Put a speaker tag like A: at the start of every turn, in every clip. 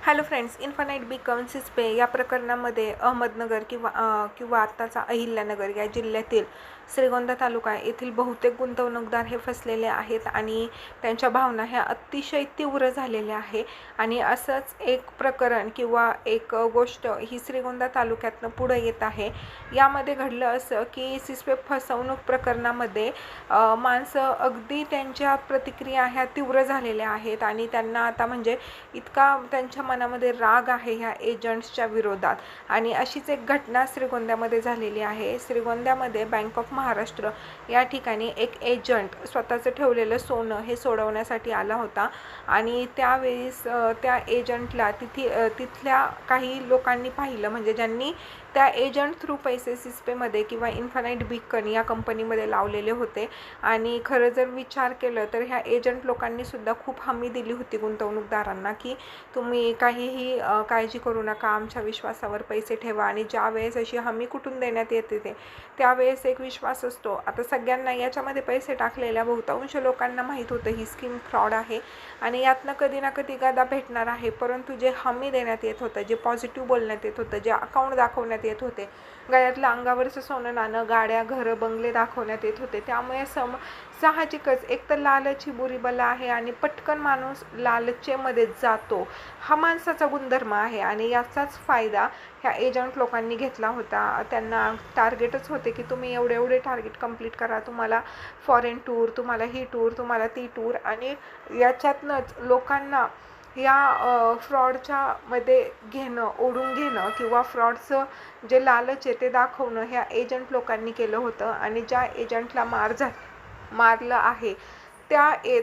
A: Hello friends, infinite become सिस्पे या प्रकरणामध्ये अहमदनगर किंवा आत्ताचा अहिल्यानगर या जिल्ह्यातील श्रीगोंदा तालुका येथील बहुतेक गुंतवणूकदार हे फसलेले आहेत आणि त्यांच्या भावना ह्या अतिशय तीव्र झालेल्या आहे. आणि असंच एक प्रकरण किंवा एक गोष्ट ही श्रीगोंदा तालुक्यातनं पुढे येत आहे. यामध्ये घडलं असं की सिस्पे फसवणूक प्रकरणामध्ये माणसं अगदी त्यांच्या प्रतिक्रिया ह्या तीव्र झालेल्या आहेत आणि त्यांना आता म्हणजे इतका त्यांच्या मनामध्ये राग आहे ह्या एजंट्सच्या विरोधात. आणि अशीच एक घटना श्रीगोंद्यामध्ये झालेली आहे. श्रीगोंद्यामध्ये बँक ऑफ महाराष्ट्र या ठिकाणी एक एजंट स्वतःचं ठेवलेलं सोनं हे सोडवण्यासाठी आला होता आणि त्यावेळेस त्या एजंटला तिथल्या काही लोकांनी पाहिलं, म्हणजे ज्यांनी त्या एजंट थ्रू पैसे सिस्पेमध्ये किंवा इन्फानाइट बिकन या कंपनीमध्ये लावलेले होते. आणि खरं जर विचार केलं तर ह्या एजंट लोकांनी सुद्धा खूप हमी दिली होती गुंतवणूकदारांना की तुम्ही काहीही काळजी करू नका, आमच्या विश्वासावर पैसे ठेवा. आणि ज्या वेळेस अशी हमी कुठून देण्यात येते त्यावेळेस एक विश्वास असतो. आता सगळ्यांना याच्यामध्ये पैसे टाकलेल्या बहुतांश लोकांना माहीत होतं ही स्कीम फ्रॉड आहे आणि यातनं कधी ना कधी गदा भेटणार आहे. परंतु जे हमी देण्यात येत होतं, जे पॉझिटिव्ह बोलण्यात येत होतं, जे अकाउंट दाखवण्यात येत होते, गळ्यातलं अंगावरचं सोनं नाणं, गाड्या, घरं, बंगले दाखवण्यात येत होते, त्यामुळे साहजिकच एक तर लालची बुरी बला आहे आणि पटकन माणूस लालचेमध्ये जातो. हा माणसाचा गुणधर्म आहे आणि याचाच फायदा ह्या एजंट लोकांनी घेतला होता. त्यांना टार्गेटच होते की तुम्ही एवढे टार्गेट कंप्लीट करा, तुम्हाला फॉरेन टूर, तुम्हाला ही टूर, तुम्हाला ती टूर. आणि याच्यातनंच लोकांना या फ्रॉडच्या मध्ये ओढून घेणं किंवा फ्रॉडचं जे लालच आहे ते दाखवणं ह्या एजंट लोकांनी केलं होतं. आणि ज्या एजंटला मारलं आहे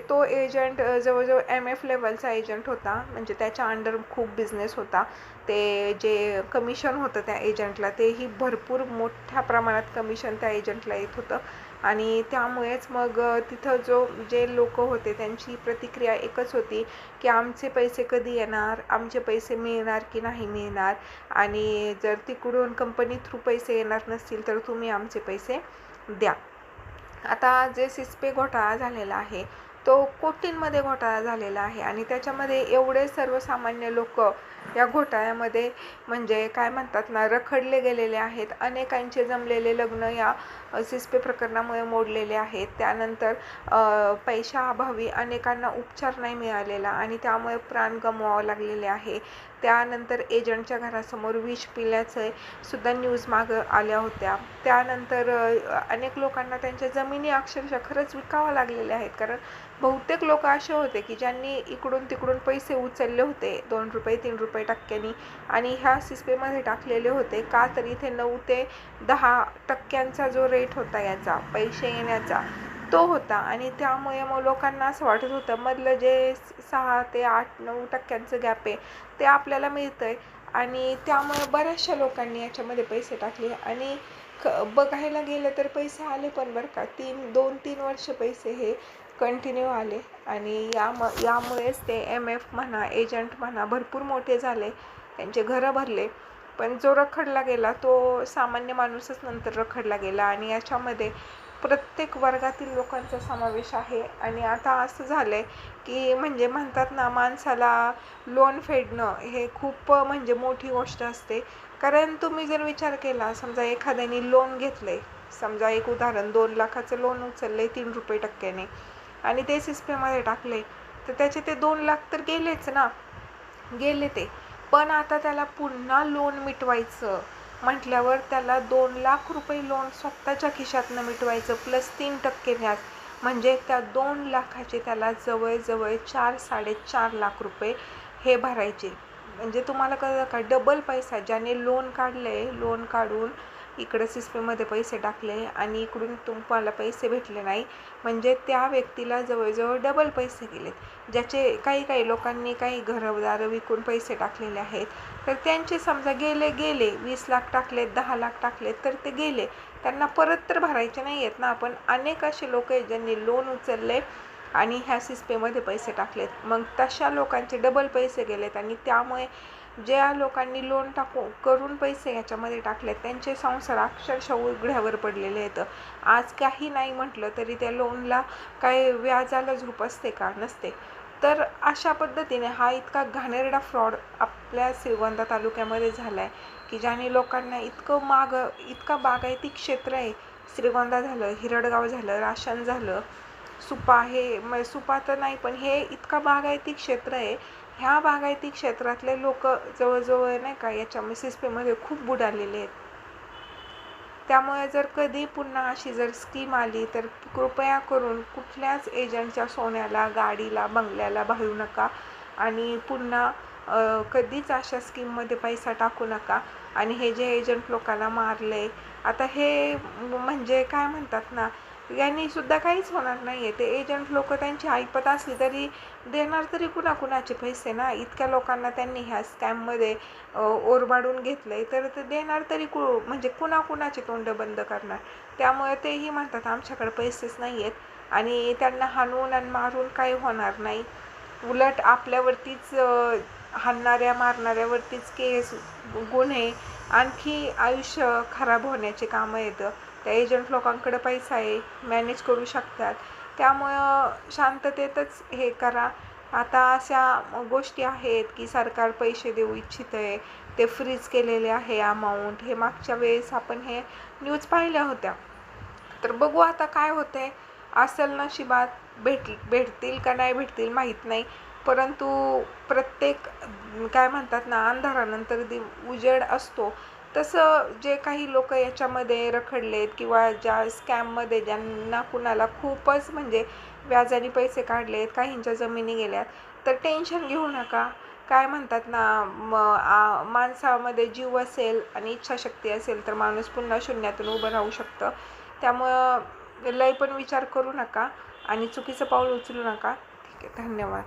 A: तो एजंट जवळजवळ MF लेवलचा एजंट होता, म्हणजे त्याच्या अंडर खूप बिझनेस होता. ते जे कमिशन होतं त्या एजंटला तेही भरपूर मोठ्या प्रमाणात कमिशन त्या एजंटला येत होतं. आणि त्यामुळेच मग तिथं जे लोक होते त्यांची प्रतिक्रिया एकच होती की आमचे पैसे कधी येणार, आमचे पैसे मिळणार की नाही मिळणार, आणि जर तिकडून कंपनी थ्रू पैसे येणार नसतील तर तुम्ही आमचे पैसे द्या. आता जे सिस्पे घोटाळा झालेला आहे तो कोटींमध्ये घोटाळा झालेला आहे आणि त्याच्यामध्ये एवढे सर्वसामान्य लोक या घोटाळ्यामध्ये म्हणजे काय म्हणतात ना, रखडले गेलेले आहेत. अनेकांचे जमलेले लग्न या सिस्पे प्रकरणामुळे मोडलेले आहेत. त्यानंतर पैशाअभावी अनेकांना उपचार नाही मिळालेला आणि त्यामुळे प्राण गमवावं लागलेले आहे. त्यानंतर एजंटच्या घरासमोर विष पिल्याचे सुद्धा न्यूज मागं आल्या होत्या. त्यानंतर अनेक लोकांना त्यांच्या जमिनी अक्षरशः खरंच विकाव्या लागलेल्या आहेत, कारण बहुतेक लोक असे होते की ज्यांनी इकडून तिकडून पैसे उचलले होते 2 रुपये 3 रुपये टक्क्यांनी आणि ह्या सिस्पेमध्ये टाकलेले होते. का तर इथे 9 ते 10% जो रेट होता याचा पैसे येण्याचा तो होता आणि त्यामुळे मग लोकांना असं वाटत होतं मधलं जे 6 ते 8-9% गॅप आहे ते आपल्याला मिळतंय. आणि त्यामुळे बऱ्याचशा लोकांनी याच्यामध्ये पैसे टाकले आणि बघायला गेलं तर पैसे आले पण बरं का. 2-3 वर्ष पैसे हे कंटिन्यू आले आणि यामुळेच ते MF म्हणा, एजंट म्हणा, भरपूर मोठे झाले, त्यांचे घरं भरले. पण जो रखडला गेला तो सामान्य माणूसच नंतर रखडला गेला आणि याच्यामध्ये प्रत्येक वर्गातील लोकांचा समावेश आहे. आणि आता असं झालंय की म्हणजे म्हणतात ना, माणसाला लोन फेडणं हे खूप म्हणजे मोठी गोष्ट असते. कारण तुम्ही जर विचार केला, समजा एखाद्याने लोन घेतलंय, समजा एक उदाहरण 2 लाखाचं लोन उचललंय 3 रुपये टक्क्याने आणि ते सिस्पेमध्ये टाकले, तर त्याचे ते 2 लाख तर गेलेच ना, गेले ते. पण आता त्याला पुन्हा लोन मिटवायचं म्हटल्यावर त्याला 2 लाख रुपये लोन स्वतःच्या खिशातनं मिटवायचं प्लस 3% व्याज, म्हणजे त्या 2 लाखाचे त्याला जवळजवळ 4-4.5 लाख रुपये हे भरायचे. म्हणजे तुम्हाला कळलं का, डबल पैसा. ज्याने लोन काढले, लोन काढून इकडे सिस्पेमध्ये पैसे टाकले आणि इकडून तुम्हाला पैसे भेटले नाही, म्हणजे त्या व्यक्तीला जवळजवळ डबल पैसे गेलेत. ज्याचे काही लोकांनी काही घरदारं विकून पैसे टाकलेले आहेत, तर त्यांचे समजा गेले 20 लाख टाकलेत, 10 लाख टाकलेत, तर ते गेले, त्यांना परत तर भरायचे नाही आहेत ना. पण अनेक असे लोक आहेत ज्यांनी लोन उचलले आणि ह्या सिस्पेमध्ये पैसे टाकलेत, मग तशा लोकांचे डबल पैसे गेलेत. आणि त्यामुळे ज्या लोकांनी लोन करून पैसे ह्याच्यामध्ये टाकलेत त्यांचे संसार अक्षरशः उघड्यावर पडलेले आहेत. आज काही नाही म्हटलं तरी त्या लोनला काय व्याजाला झोप असते का? नसते. तर अशा पद्धतीने हा इतका घाणेरडा फ्रॉड आपल्या श्रीगोंदा तालुक्यामध्ये झाला आहे की ज्याने लोकांना इतका बागायती क्षेत्र आहे. श्रीगोंदा झालं, हिरडगाव झालं, राशन झालं, सुपा, हे सुपा तर नाही पण हे इतका बागायती क्षेत्र आहे. ह्या बागायती क्षेत्रातले लोक जवळजवळ नाही का याच्या सिस्पेमध्ये खूप बुडालेले आहेत. त्यामुळे जर कधी पुन्हा अशी जर स्कीम आली तर कृपया करून कुठल्याच एजंटच्या सोन्याला, गाडीला, बंगल्याला भाळू नका आणि पुन्हा कधीच अशा स्कीममध्ये पैसा टाकू नका. आणि हे जे एजंट लोकांना मारले, आता हे म्हणजे काय म्हणतात ना, यांनी सुद्धा काहीच होणार नाही आहे. ते एजंट लोक त्यांची ऐपत असली तरी देणार तरी कुणाकुणाचे पैसे ना. इतक्या लोकांना त्यांनी ह्या स्कॅममध्ये ओरबाडून घेतलंय तर ते देणार तरी म्हणजे कुणाकुणाचे तोंड बंद करणार. त्यामुळे तेही म्हणतात आमच्याकडे पैसेच नाही आहेत आणि त्यांना हाणून आणि मारून काही होणार नाही. उलट आपल्यावरतीच हाणणाऱ्या मारणाऱ्यावरतीच केस, गुन्हे, आणखी आयुष्य खराब होण्याचे कामं येतं. त्या एजंट लोकांकडे पैसा आहे, मॅनेज करू शकतात. त्यामुळं शांततेतच हे करा. आता अशा गोष्टी आहेत की सरकार पैसे देऊ इच्छित आहे, ते फ्रीज केलेले आहे अमाऊंट. हे मागच्या वेळेस आपण हे न्यूज पाहिल्या होत्या. तर बघू आता काय होतंय. असेल नशिबात भेटतील का नाही भेटतील माहीत नाही. परंतु प्रत्येक काय म्हणतात ना, अंधारानंतर उजेड असतो. तसं जे काही लोक याच्यामध्ये रखडलेत किंवा ज्या स्कॅममध्ये ज्यांना कुणाला खूपच म्हणजे व्याजाने पैसे काढलेत, काहींच्या जमिनी गेल्यात, तर टेन्शन घेऊ नका. काय म्हणतात ना, माणसामध्ये जीव असेल आणि इच्छाशक्ती असेल तर माणूस पुन्हा शून्यातून उभं राहू शकतं. त्यामुळं लय पण विचार करू नका आणि चुकीचं पाऊल उचलू नका. ठीक आहे, धन्यवाद.